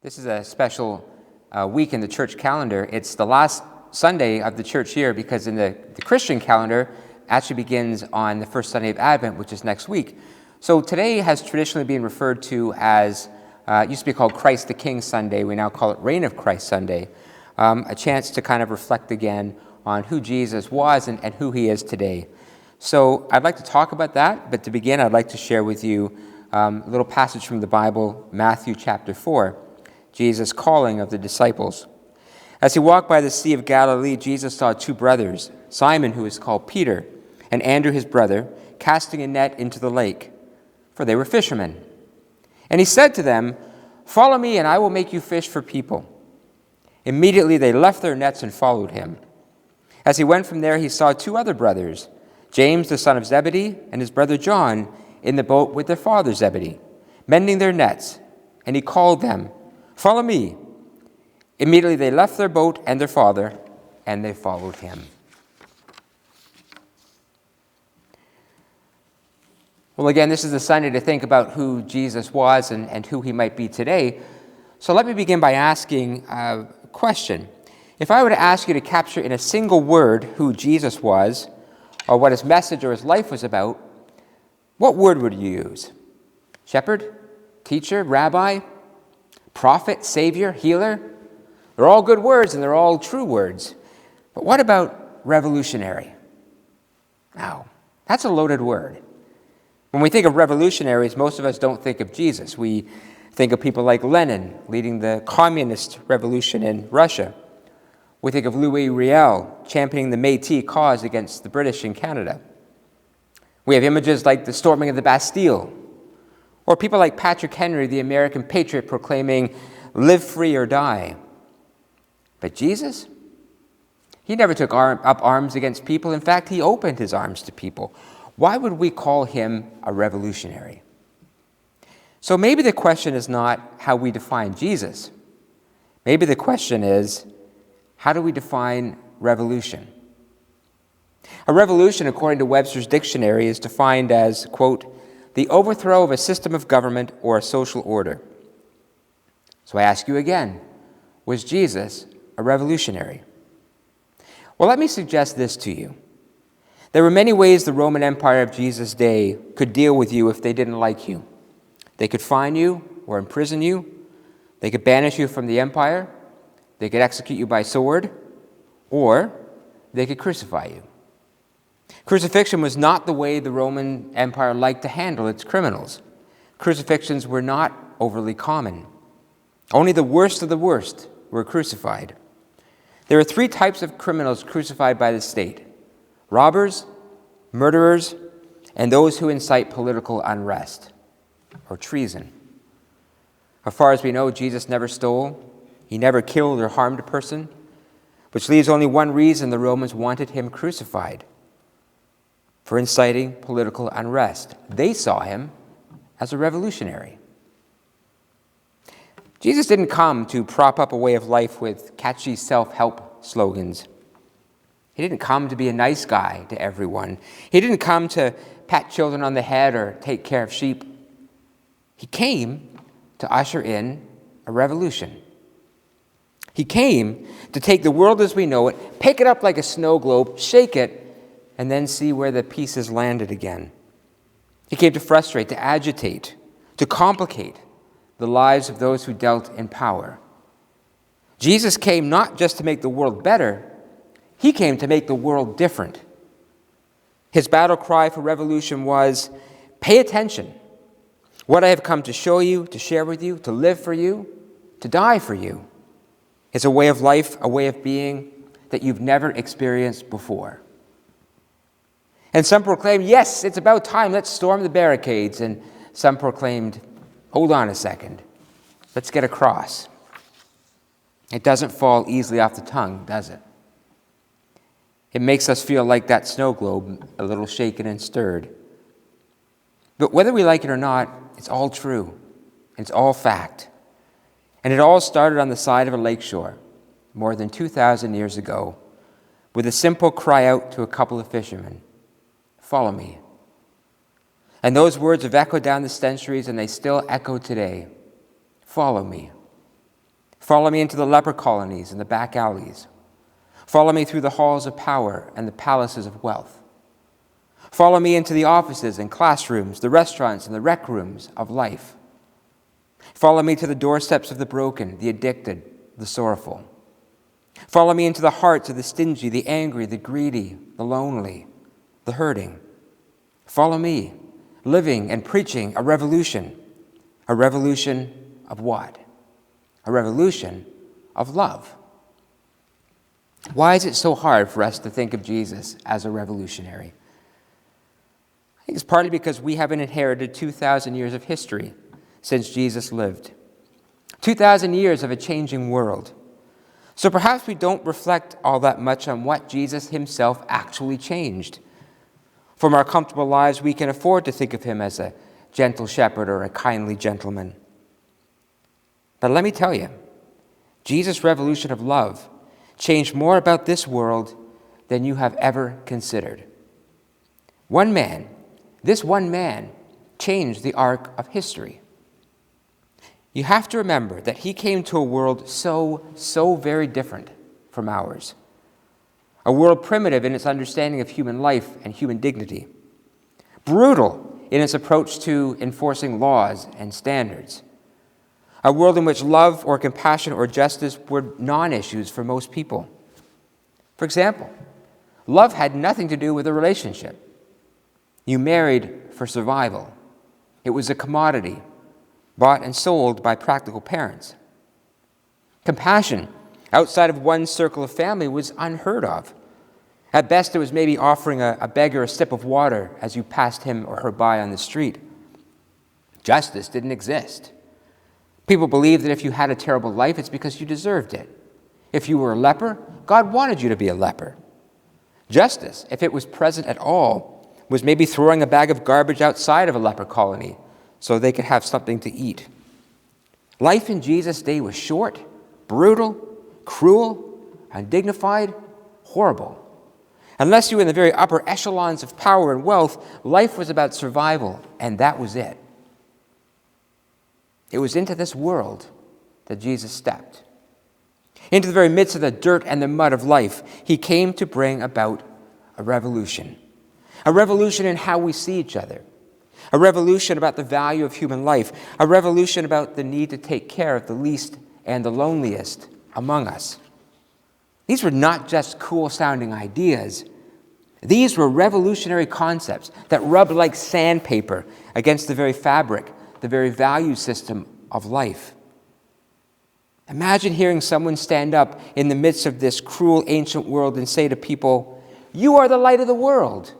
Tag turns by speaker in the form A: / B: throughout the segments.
A: This is a special week in the church calendar. It's the last Sunday of the church year because in the Christian calendar actually begins on the first Sunday of Advent, which is next week. So today has traditionally been referred to as, it used to be called Christ the King Sunday. We now call it Reign of Christ Sunday. A chance to kind of reflect again on who Jesus was and who he is today. So I'd like to talk about that, but to begin, I'd like to share with you a little passage from the Bible, Matthew chapter 4. Jesus' calling of the disciples. As he walked by the Sea of Galilee, Jesus saw two brothers, Simon, who is called Peter, and Andrew his brother, casting a net into the lake, for they were fishermen. And he said to them, "Follow me, and I will make you fish for people." Immediately they left their nets and followed him. As he went from there, he saw two other brothers, James the son of Zebedee and his brother John, in the boat with their father Zebedee, mending their nets. And he called them, "Follow me." Immediately they left their boat and their father, and they followed him. Well, again, this is a Sunday to think about who Jesus was and who he might be today. So let me begin by asking a question. If I were to ask you to capture in a single word who Jesus was, or what his message or his life was about, what word would you use? Shepherd? Teacher? Rabbi? Prophet, Savior, Healer? They're all good words and they're all true words. But what about revolutionary? Now, that's a loaded word. When we think of revolutionaries, most of us don't think of Jesus. We think of people like Lenin leading the communist revolution in Russia. We think of Louis Riel championing the Métis cause against the British in Canada. We have images like the storming of the Bastille, or people like Patrick Henry, the American patriot, proclaiming, "Live free or die." But Jesus? He never took up arms against people. In fact, he opened his arms to people. Why would we call him a revolutionary? So maybe the question is not how we define Jesus. Maybe the question is, how do we define revolution? A revolution, according to Webster's dictionary, is defined as, quote, the overthrow of a system of government or a social order. So I ask you again, was Jesus a revolutionary? Well, let me suggest this to you. There were many ways the Roman Empire of Jesus' day could deal with you if they didn't like you. They could fine you or imprison you. They could banish you from the empire. They could execute you by sword, or they could crucify you. Crucifixion was not the way the Roman Empire liked to handle its criminals. Crucifixions were not overly common. Only the worst of the worst were crucified. There are three types of criminals crucified by the state: robbers, murderers, and those who incite political unrest or treason. As far as we know, Jesus never stole. He never killed or harmed a person, which leaves only one reason the Romans wanted him crucified: for inciting political unrest. They saw him as a revolutionary. Jesus didn't come to prop up a way of life with catchy self-help slogans. He didn't come to be a nice guy to everyone. He didn't come to pat children on the head or take care of sheep. He came to usher in a revolution. He came to take the world as we know it, pick it up like a snow globe, shake it, and then see where the pieces landed again. He came to frustrate, to agitate, to complicate the lives of those who dealt in power. Jesus came not just to make the world better, he came to make the world different. His battle cry for revolution was, "Pay attention. What I have come to show you, to share with you, to live for you, to die for you, is a way of life, a way of being that you've never experienced before." And some proclaimed, "Yes, it's about time, let's storm the barricades." And some proclaimed, "Hold on a second, let's get across." It doesn't fall easily off the tongue, does it? It makes us feel like that snow globe, a little shaken and stirred. But whether we like it or not, it's all true. It's all fact. And it all started on the side of a lakeshore more than 2,000 years ago with a simple cry out to a couple of fishermen, "Follow me." And those words have echoed down the centuries, and they still echo today. Follow me. Follow me into the leper colonies and the back alleys. Follow me through the halls of power and the palaces of wealth. Follow me into the offices and classrooms, the restaurants and the rec rooms of life. Follow me to the doorsteps of the broken, the addicted, the sorrowful. Follow me into the hearts of the stingy, the angry, the greedy, the lonely, the hurting. Follow me, living and preaching a revolution. A revolution of what? A revolution of love. Why is it so hard for us to think of Jesus as a revolutionary? I think it's partly because we haven't inherited 2,000 years of history since Jesus lived. 2,000 years of a changing world. So perhaps we don't reflect all that much on what Jesus himself actually changed. From our comfortable lives, we can afford to think of him as a gentle shepherd or a kindly gentleman. But let me tell you, Jesus' revolution of love changed more about this world than you have ever considered. One man, this one man, changed the arc of history. You have to remember that he came to a world so very different from ours. A world primitive in its understanding of human life and human dignity. Brutal in its approach to enforcing laws and standards. A world in which love or compassion or justice were non-issues for most people. For example, love had nothing to do with a relationship. You married for survival. It was a commodity, bought and sold by practical parents. Compassion outside of one circle of family was unheard of. At best, it was maybe offering a beggar a sip of water as you passed him or her by on the street. Justice didn't exist. People believed that if you had a terrible life, it's because you deserved it. If you were a leper, God wanted you to be a leper. Justice, if it was present at all, was maybe throwing a bag of garbage outside of a leper colony so they could have something to eat. Life in Jesus' day was short, brutal, cruel, undignified, horrible. Unless you were in the very upper echelons of power and wealth, life was about survival, and that was it. It was into this world that Jesus stepped. Into the very midst of the dirt and the mud of life, he came to bring about a revolution. A revolution in how we see each other. A revolution about the value of human life. A revolution about the need to take care of the least and the loneliest among us. These were not just cool-sounding ideas. These were revolutionary concepts that rubbed like sandpaper against the very fabric, the very value system of life. Imagine hearing someone stand up in the midst of this cruel ancient world and say to people, "You are the light of the world."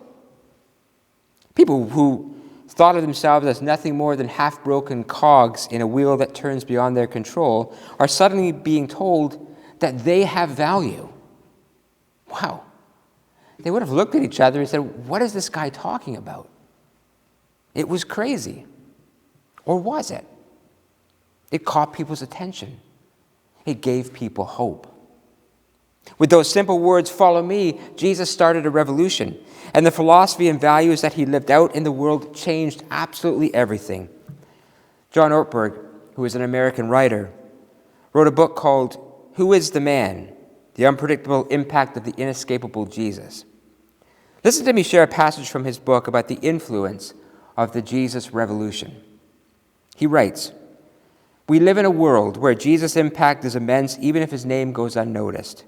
A: People who thought of themselves as nothing more than half-broken cogs in a wheel that turns beyond their control are suddenly being told that they have value. Wow. They would have looked at each other and said, "What is this guy talking about?" It was crazy. Or was it? It caught people's attention. It gave people hope. With those simple words, "Follow me," Jesus started a revolution. And the philosophy and values that he lived out in the world changed absolutely everything. John Ortberg, who is an American writer, wrote a book called "Who is the Man? The Unpredictable Impact of the Inescapable Jesus." Listen to me share a passage from his book about the influence of the Jesus Revolution. He writes, "We live in a world where Jesus' impact is immense even if his name goes unnoticed.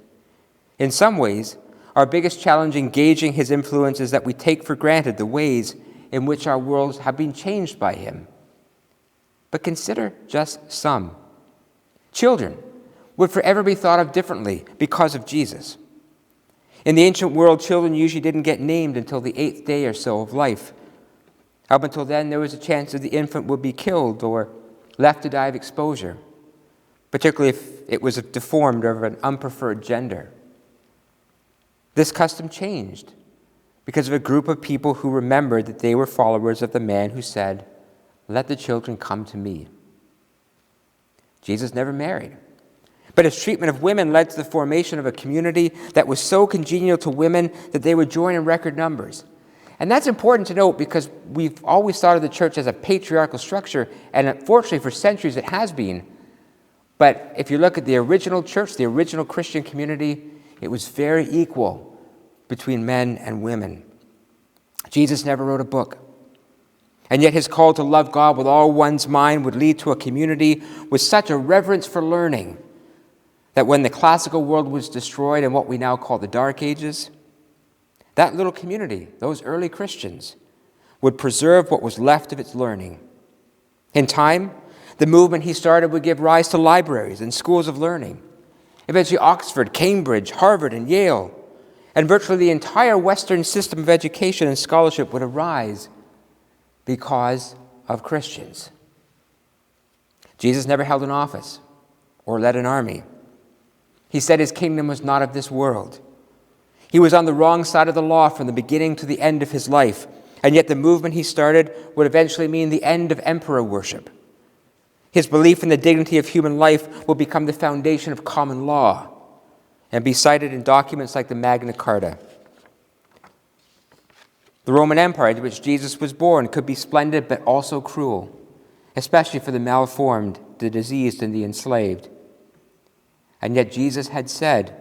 A: In some ways, our biggest challenge in gauging his influence is that we take for granted the ways in which our worlds have been changed by him. But consider just some. Children would forever be thought of differently because of Jesus. In the ancient world, children usually didn't get named until the 8th day or so of life. Up until then, there was a chance that the infant would be killed or left to die of exposure, particularly if it was deformed or of an unpreferred gender. This custom changed because of a group of people who remembered that they were followers of the man who said, 'Let the children come to me.' Jesus never married, but his treatment of women led to the formation of a community that was so congenial to women that they would join in record numbers. And that's important to note because we've always thought of the church as a patriarchal structure, and unfortunately for centuries it has been. But if you look at the original church, the original Christian community, it was very equal between men and women. Jesus never wrote a book. And yet his call to love God with all one's mind would lead to a community with such a reverence for learning that when the classical world was destroyed in what we now call the Dark Ages, that little community, those early Christians, would preserve what was left of its learning. In time, the movement he started would give rise to libraries and schools of learning. Eventually Oxford, Cambridge, Harvard, and Yale, and virtually the entire Western system of education and scholarship would arise because of Christians. Jesus never held an office or led an army. He said his kingdom was not of this world. He was on the wrong side of the law from the beginning to the end of his life, and yet the movement he started would eventually mean the end of emperor worship. His belief in the dignity of human life will become the foundation of common law and be cited in documents like the Magna Carta. The Roman Empire in which Jesus was born could be splendid but also cruel, especially for the malformed, the diseased, and the enslaved. And yet Jesus had said,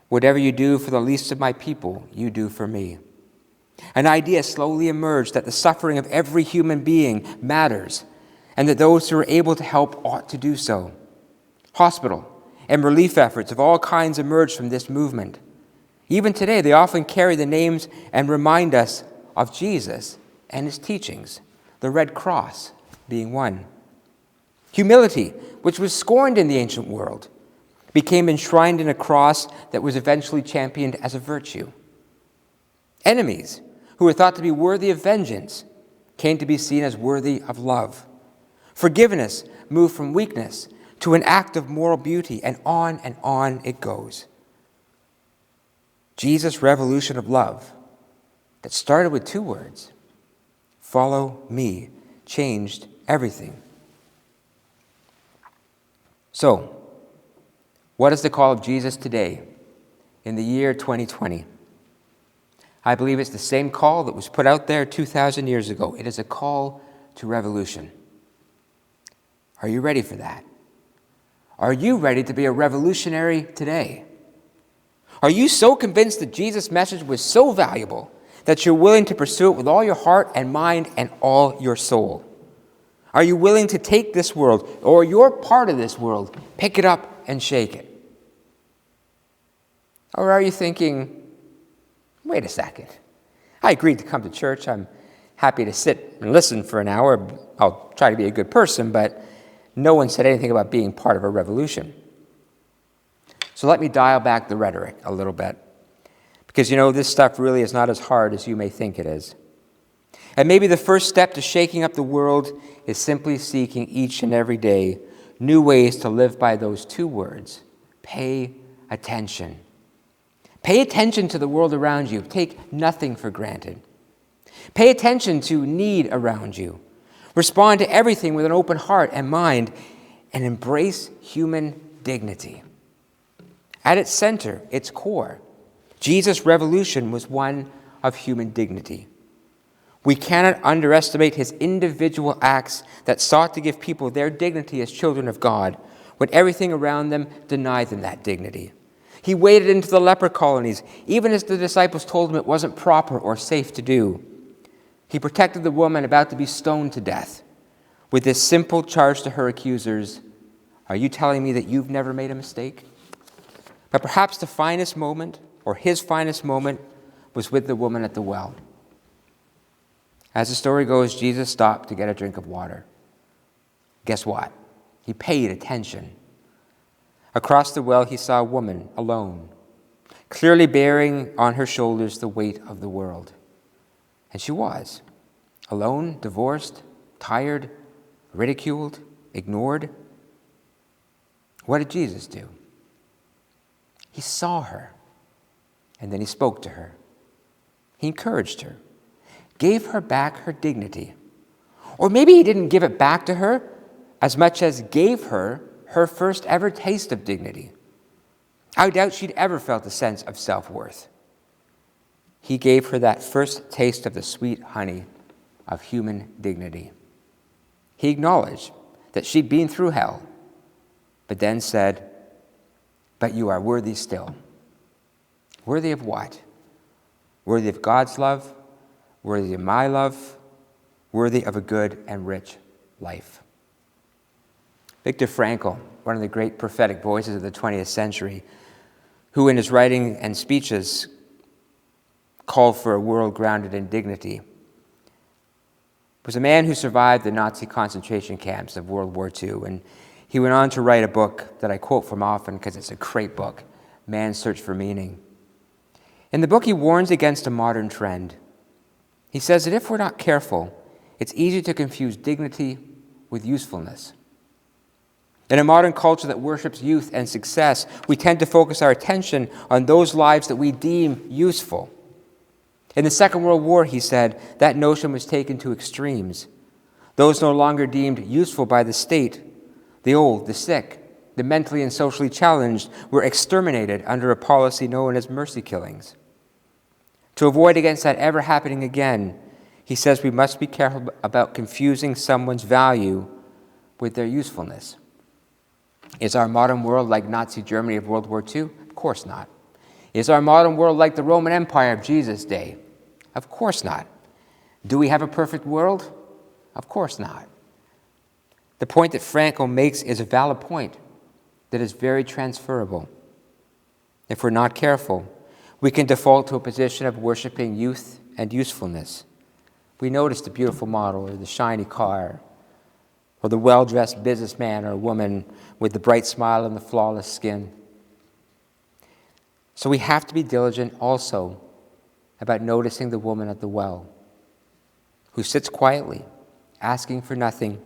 A: "Whatever you do for the least of my people, you do for me." An idea slowly emerged that the suffering of every human being matters, and that those who are able to help ought to do so. Hospital and relief efforts of all kinds emerged from this movement. Even today, they often carry the names and remind us of Jesus and his teachings, the Red Cross being one. Humility, which was scorned in the ancient world, became enshrined in a cross that was eventually championed as a virtue. Enemies, who were thought to be worthy of vengeance, came to be seen as worthy of love. Forgiveness moved from weakness to an act of moral beauty, and on it goes. Jesus' revolution of love that started with 2 words, "Follow me," changed everything. So, what is the call of Jesus today in the year 2020? I believe it's the same call that was put out there 2,000 years ago. It is a call to revolution. Are you ready for that? Are you ready to be a revolutionary today? Are you so convinced that Jesus' message was so valuable that you're willing to pursue it with all your heart and mind and all your soul? Are you willing to take this world, or your part of this world, pick it up and shake it? Or are you thinking, wait a second, I agreed to come to church. I'm happy to sit and listen for an hour. I'll try to be a good person, but no one said anything about being part of a revolution. So let me dial back the rhetoric a little bit, because this stuff really is not as hard as you may think it is. And maybe the first step to shaking up the world is simply seeking each and every day new ways to live by those 2 words, pay attention. Pay attention to the world around you. Take nothing for granted. Pay attention to need around you. Respond to everything with an open heart and mind, and embrace human dignity. At its center, its core, Jesus' revolution was one of human dignity. We cannot underestimate his individual acts that sought to give people their dignity as children of God, when everything around them denied them that dignity. He waded into the leper colonies, even as the disciples told him it wasn't proper or safe to do. He protected the woman about to be stoned to death with this simple charge to her accusers, "Are you telling me that you've never made a mistake?" But perhaps the finest moment, or his finest moment, was with the woman at the well. As the story goes, Jesus stopped to get a drink of water. Guess what? He paid attention. Across the well, he saw a woman alone, clearly bearing on her shoulders the weight of the world. And she was alone, divorced, tired, ridiculed, ignored. What did Jesus do? He saw her, and then he spoke to her. He encouraged her, gave her back her dignity. Or maybe he didn't give it back to her as much as gave her her first ever taste of dignity. I doubt she'd ever felt a sense of self-worth. He gave her that first taste of the sweet honey of human dignity. He acknowledged that she'd been through hell, but then said, "But you are worthy still." Worthy of what? Worthy of God's love, worthy of my love, worthy of a good and rich life. Viktor Frankl, one of the great prophetic voices of the 20th century, who in his writing and speeches called for a world grounded in dignity, was a man who survived the Nazi concentration camps of World War II, and he went on to write a book that I quote from often because it's a great book, Man's Search for Meaning. In the book, he warns against a modern trend. He says that if we're not careful, it's easy to confuse dignity with usefulness. In a modern culture that worships youth and success, we tend to focus our attention on those lives that we deem useful. In the Second World War, he said, that notion was taken to extremes. Those no longer deemed useful by the state, the old, the sick, the mentally and socially challenged, were exterminated under a policy known as mercy killings. To avoid against that ever happening again, he says we must be careful about confusing someone's value with their usefulness. Is our modern world like Nazi Germany of World War II? Of course not. Is our modern world like the Roman Empire of Jesus' day? Of course not. Do we have a perfect world? Of course not. The point that Frankl makes is a valid point that is very transferable. If we're not careful, we can default to a position of worshiping youth and usefulness. We notice the beautiful model or the shiny car or the well-dressed businessman or woman with the bright smile and the flawless skin. So we have to be diligent also about noticing the woman at the well who sits quietly, asking for nothing,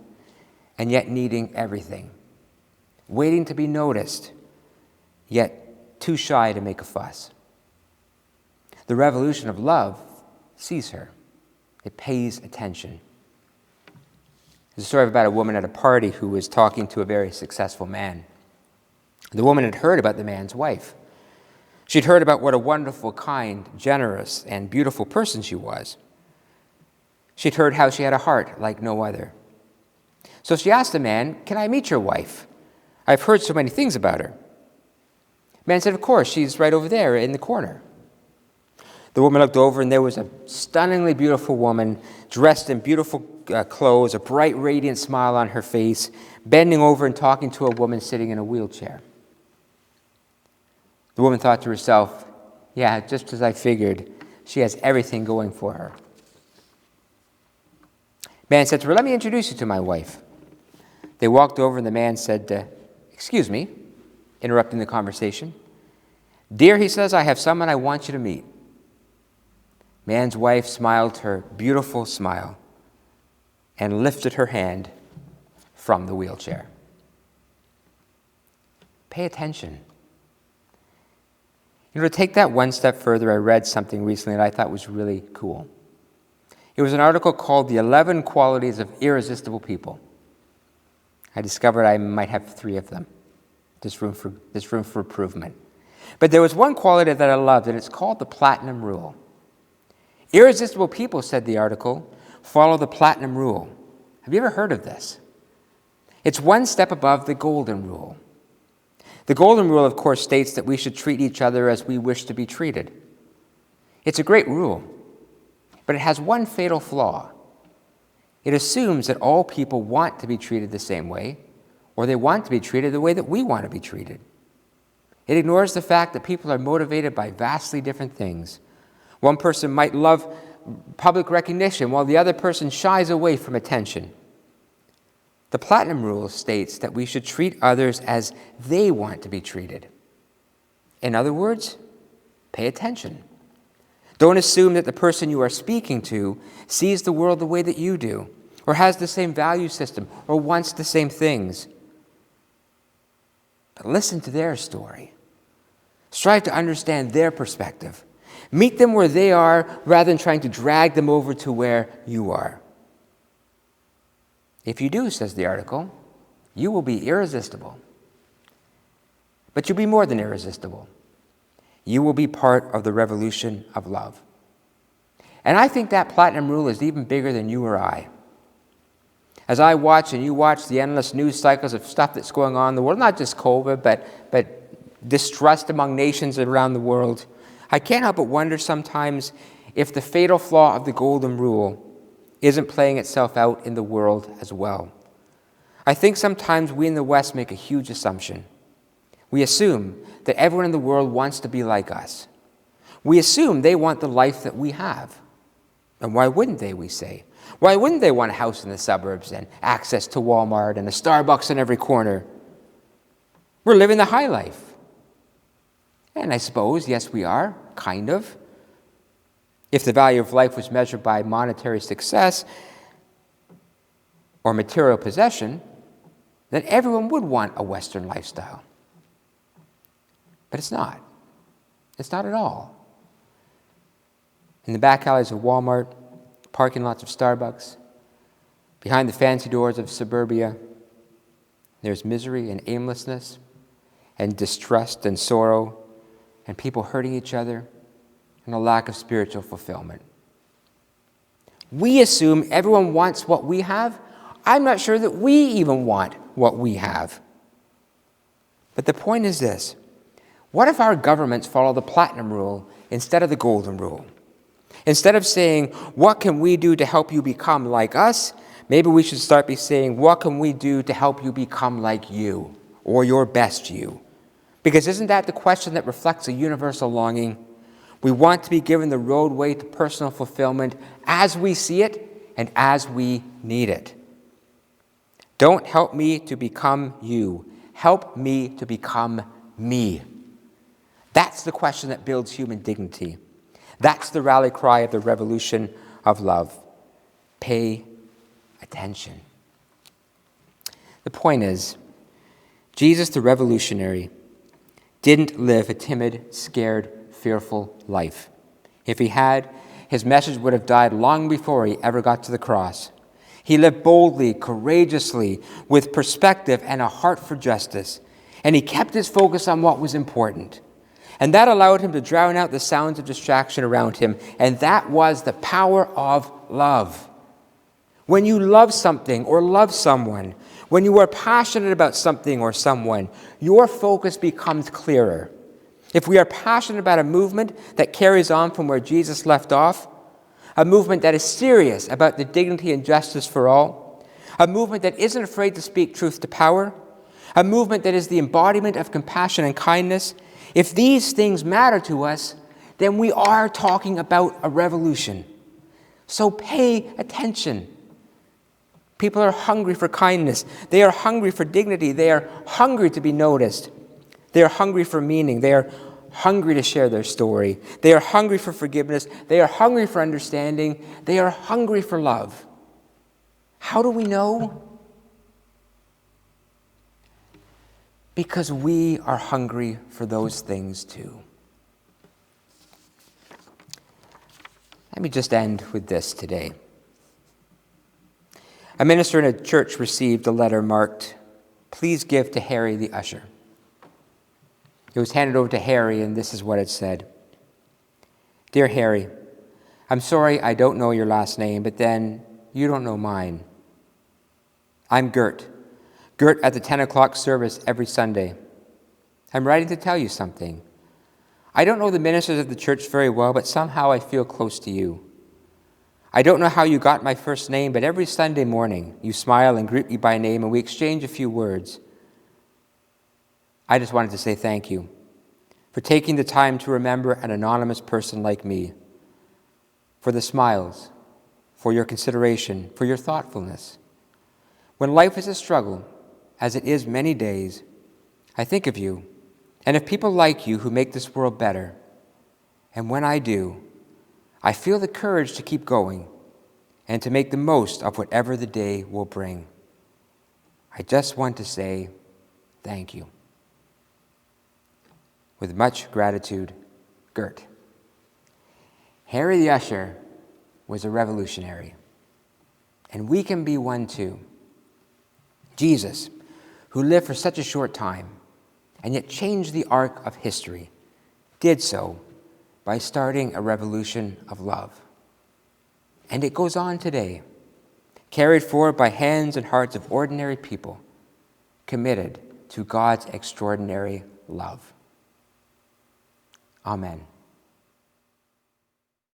A: and yet needing everything, waiting to be noticed, yet too shy to make a fuss. The revolution of love sees her. It pays attention. There's a story about a woman at a party who was talking to a very successful man. The woman had heard about the man's wife. She'd heard about what a wonderful, kind, generous, and beautiful person she was. She'd heard how she had a heart like no other. So she asked the man, "Can I meet your wife? I've heard so many things about her." The man said, "Of course, she's right over there in the corner." The woman looked over, and there was a stunningly beautiful woman dressed in beautiful clothes, a bright, radiant smile on her face, bending over and talking to a woman sitting in a wheelchair. The woman thought to herself, "Yeah, just as I figured, she has everything going for her." Man said to her, "Let me introduce you to my wife." They walked over, and the man said, "Excuse me," interrupting the conversation. "Dear," he says, "I have someone I want you to meet." Man's wife smiled her beautiful smile and lifted her hand from the wheelchair. Pay attention. To take that one step further, I read something recently that I thought was really cool. It was an article called "The 11 Qualities of Irresistible People." I discovered I might have 3 of them. There's room for improvement. But there was one quality that I loved, and it's called the platinum rule. Irresistible people, said the article, follow the platinum rule. Have you ever heard of this? It's one step above the golden rule. The golden rule, of course, states that we should treat each other as we wish to be treated. It's a great rule, but it has one fatal flaw. It assumes that all people want to be treated the same way, or they want to be treated the way that we want to be treated. It ignores the fact that people are motivated by vastly different things. One person might love public recognition, while the other person shies away from attention. The platinum rule states that we should treat others as they want to be treated. In other words, pay attention. Don't assume that the person you are speaking to sees the world the way that you do, or has the same value system, or wants the same things. But listen to their story. Strive to understand their perspective. Meet them where they are rather than trying to drag them over to where you are. If you do, says the article, you will be irresistible. But you'll be more than irresistible. You will be part of the revolution of love. And I think that platinum rule is even bigger than you or I. As I watch and you watch the endless news cycles of stuff that's going on in the world, not just COVID, but distrust among nations around the world, I can't help but wonder sometimes if the fatal flaw of the golden rule isn't playing itself out in the world as well. I think sometimes we in the West make a huge assumption. We assume that everyone in the world wants to be like us. We assume they want the life that we have. And why wouldn't they, we say? Why wouldn't they want a house in the suburbs and access to Walmart and a Starbucks in every corner? We're living the high life. And I suppose, yes, we are, kind of. If the value of life was measured by monetary success or material possession, then everyone would want a Western lifestyle. But it's not. It's not at all. In the back alleys of Walmart, parking lots of Starbucks, behind the fancy doors of suburbia, there's misery and aimlessness and distrust and sorrow and people hurting each other and a lack of spiritual fulfillment. We assume everyone wants what we have. I'm not sure that we even want what we have. But the point is this. What if our governments follow the platinum rule instead of the golden rule? Instead of saying, what can we do to help you become like us? Maybe we should start by saying, what can we do to help you become like you or your best you? Because isn't that the question that reflects a universal longing? We want to be given the roadway to personal fulfillment as we see it and as we need it. Don't help me to become you. Help me to become me. That's the question that builds human dignity. That's the rally cry of the revolution of love. Pay attention. The point is, Jesus the revolutionary didn't live a timid, scared, fearful life. If he had, his message would have died long before he ever got to the cross. He lived boldly, courageously, with perspective and a heart for justice. And he kept his focus on what was important. And that allowed him to drown out the sounds of distraction around him. And that was the power of love. When you love something or love someone, when you are passionate about something or someone, your focus becomes clearer. If we are passionate about a movement that carries on from where Jesus left off, a movement that is serious about the dignity and justice for all, a movement that isn't afraid to speak truth to power, a movement that is the embodiment of compassion and kindness, if these things matter to us, then we are talking about a revolution. So pay attention. People are hungry for kindness. They are hungry for dignity. They are hungry to be noticed. They are hungry for meaning. They are hungry to share their story. They are hungry for forgiveness. They are hungry for understanding. They are hungry for love. How do we know? Because we are hungry for those things too. Let me just end with this today. A minister in a church received a letter marked, "Please give to Harry the usher." It was handed over to Harry, and this is what it said. "Dear Harry, I'm sorry I don't know your last name, but then you don't know mine. I'm Gert. Gert at the 10 o'clock service every Sunday. I'm writing to tell you something. I don't know the ministers of the church very well, but somehow I feel close to you. I don't know how you got my first name, but every Sunday morning you smile and greet me by name and we exchange a few words. I just wanted to say thank you for taking the time to remember an anonymous person like me, for the smiles, for your consideration, for your thoughtfulness. When life is a struggle, as it is many days, I think of you and of people like you who make this world better. And when I do, I feel the courage to keep going and to make the most of whatever the day will bring. I just want to say thank you. With much gratitude, Gert." Harry the usher was a revolutionary, and we can be one too. Jesus, who lived for such a short time and yet changed the arc of history, did so by starting a revolution of love. And it goes on today. carried forward by hands and hearts of ordinary people, committed to God's extraordinary love. Amen.